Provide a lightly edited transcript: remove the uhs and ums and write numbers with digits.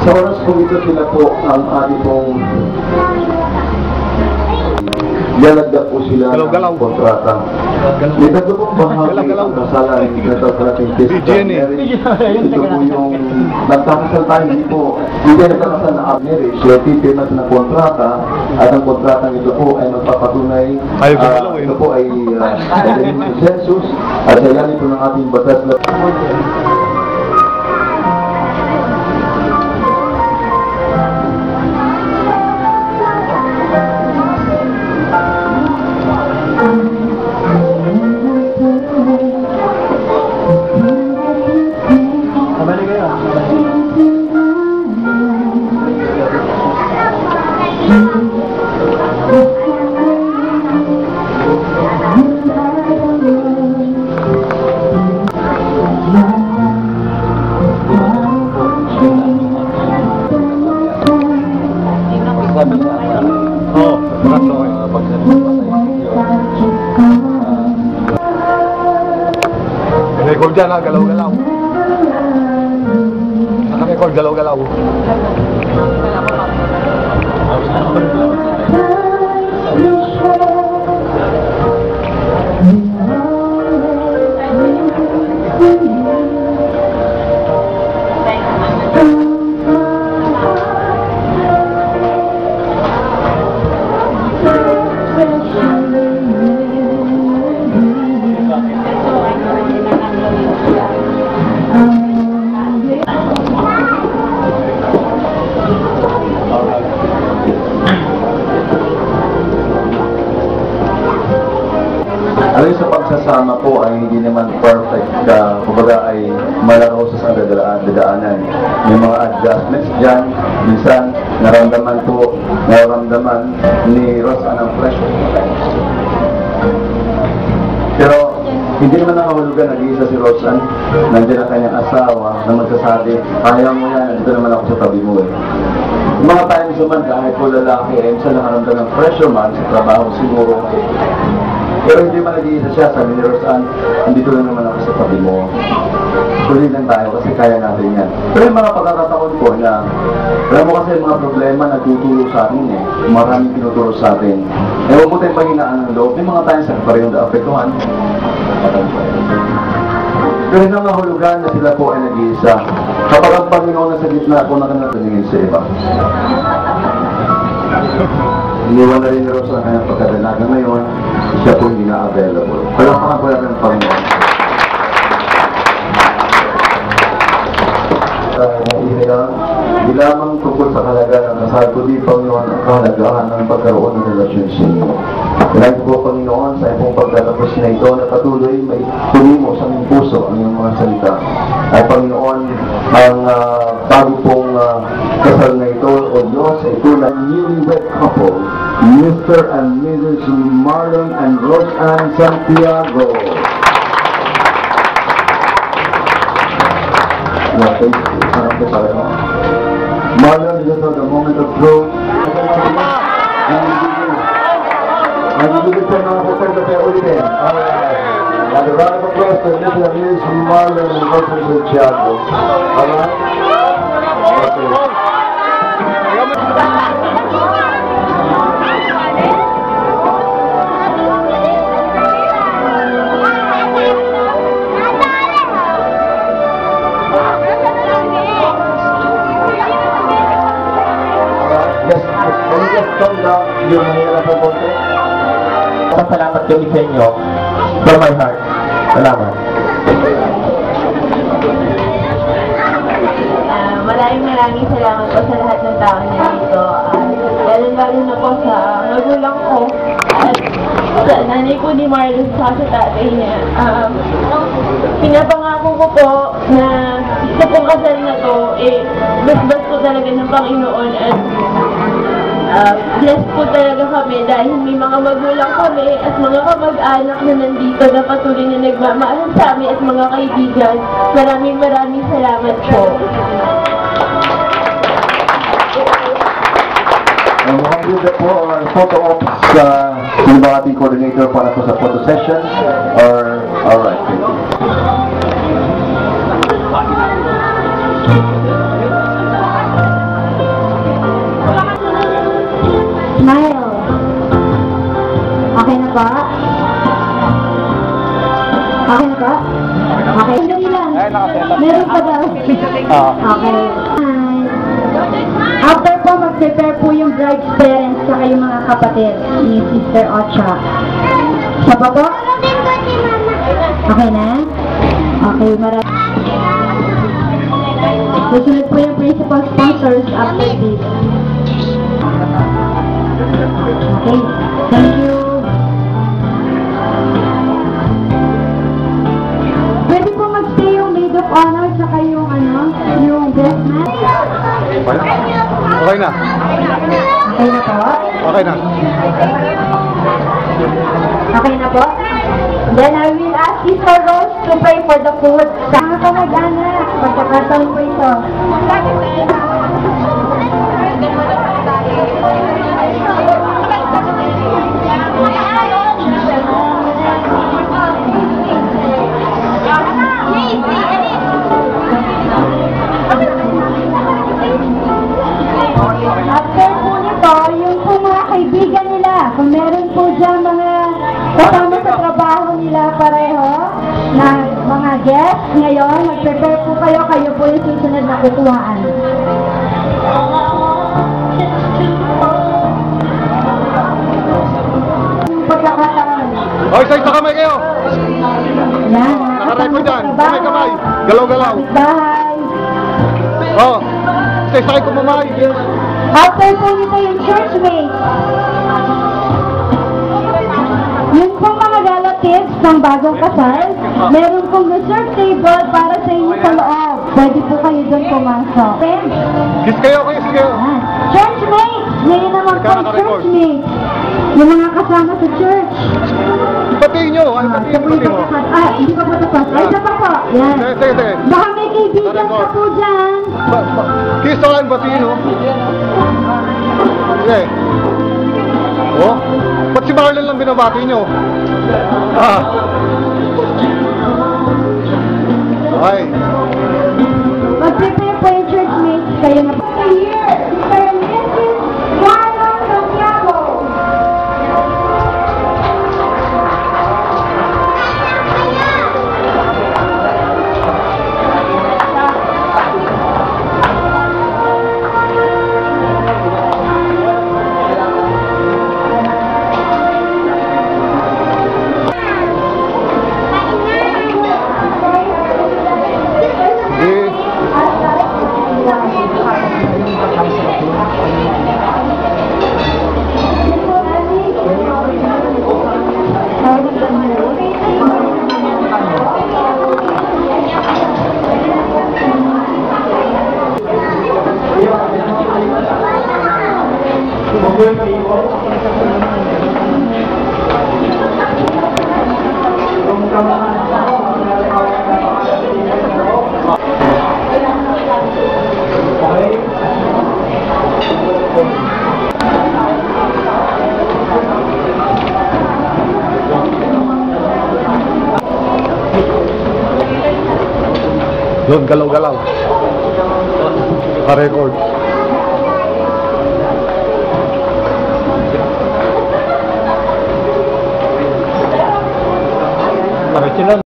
Sa oras po ito sila po ang ating pong lalagda po sila ng kontrata. May tatlo pong bahagi ang kasalan ng natin physical marriage. Ito po yung nagkakasal tayo, hindi nagkakasal na marriage. So, pipirmas ng kontrata at ang kontratang ito po ay magpapatunay ito po ay sa census at sa ilalim po ng ating batas na record dyan ha, galaw-galaw. Naka-record, galaw-galaw. Alam sa pagsasama po ay hindi naman perfect, kumbaga ay malaro sa dadaanan. May mga adjustments dyan, minsan naramdaman ni Rosa ng pressure. Pero hindi naman nakahulugan, nag-iisa si Rosan, nandiyan ang kanyang asawa na magsasabi, kaya mo yan, nandito naman ako sa tabi mo eh. Yung mga times naman, kahit po lalaki, ay minsan nakaramdam ng pressure man sa trabaho siguro. Pero hindi man nag-iisa siya, sabi ni Rosan, nandito na naman ako sa tabi mo. Tuloy lang tayo kasi kaya natin yan. Pero yung mga pagkakataon po na, alam mo kasi mga problema nagtuturo sa atin eh. Maraming tinuturo sa atin. Eh, huwag mo tayong panghinaan ng loob. Yung mga tayo sa parehong naapektuhan. Pero hindi ang mahulugan na sila po ay nag-iisa. Kapag ang Panginoon na sa gitna po na kanatuningin sa iba. Iniwan na rin ni Rosa ang kanyang pagkadalaga ngayon, siya po hindi na available. Palakpakan po natin ang Panginoon. Hindi lamang tungkol sa kalagayan ng kasal, kundi Panginoon ang kahalagahan ng pagkaroon ng relasyon sa inyo. Kailangan po Panginoon sa iyong pagtatapos na ito na patuloy may tumimo sa aming puso ang iyong mga salita. Ay Panginoon, ang bago pong kasal na ito o Diyos ay tulad newlywed couple, Mr. and Mrs. Marlon and Roseanne Santiago. Okay, sarap po tayo. Marlon, this is the moment of truth. Nagigigit sa mga kapatid na ulitin. Alright. And a round of applause to Mr. and Mrs. Marlon and Roseanne Santiago. Alright? Okay. Yung mahirap sa konti. Salamat kami sa inyo. From my heart. Salamat. Maraming salamat po sa lahat ng tao niya dito. Lalo na po sa magulang ko. At sa nanay ko ni Marlon sa tatay niya. Pinapangako ko po na sa pong kasal na to, basbas po talaga ng Panginoon at blessed po talaga kami dahil may mga magulang kami at mga kamag-anak na nandito na patuloy na nagmamahal sa amin at mga kaibigan. Maraming salamat po. Mukhang ganda po ang photo ops sa mga ating coordinator para po sa photo session. Alright, thank you. ba? Okay na ba? Okay. Sandali lang. Meron pa daw. Okay. After po, mag-prepare po yung bride's parents saka yung mga kapatid ni Sister Ocha. Sa po? Okay na? Okay, maraming. Susunod po yung principal sponsors after this. Okay, thank you. Pwede po mag-stay yung maid of honor saka yung yung best man. Okay na. Okay na po? Okay na. Okay na po? Then I will ask Sister Rose to pray for the food. Mga kamag-anak, pagkakataon po ito. After po nito, yung po mga kaibigan nila, kung meron po dyan mga kasama sa trabaho nila pareho, na mga guests ngayon, mag-prepare po kayo, kayo po yung susunod na kukuhaan. Yung pagkakataon. Okay, sa kamay kayo. Yan. Nakarecord yan. Kamay. Galaw-galaw. Bahay. Oh. Sa kumamay. After po nito yung church mate. Yun pong mga relatives ng bagong kasal, meron pong reserve table para sa inyo sa loob. Pwede po kayo doon pumasok. Kiss kayo. Church mate! Ngayon naman po, church mate. Yung mga kasama sa church. Batiin nyo. Ay, batiin mo. Hindi pa po tapos. Ay, isa pa po. Yan. Sige. Baka may kaibigan ka po dyan. Kiss na kayo, batiin mo. Sige. Oh, ba't si Marlon lang binabati nyo? Ay. Mag-prepare po yung church mates. Kayo na po. Here, Mr. and Mrs. Juana Santiago. Doon, galaw-galaw. Naka-record. Bakit sila?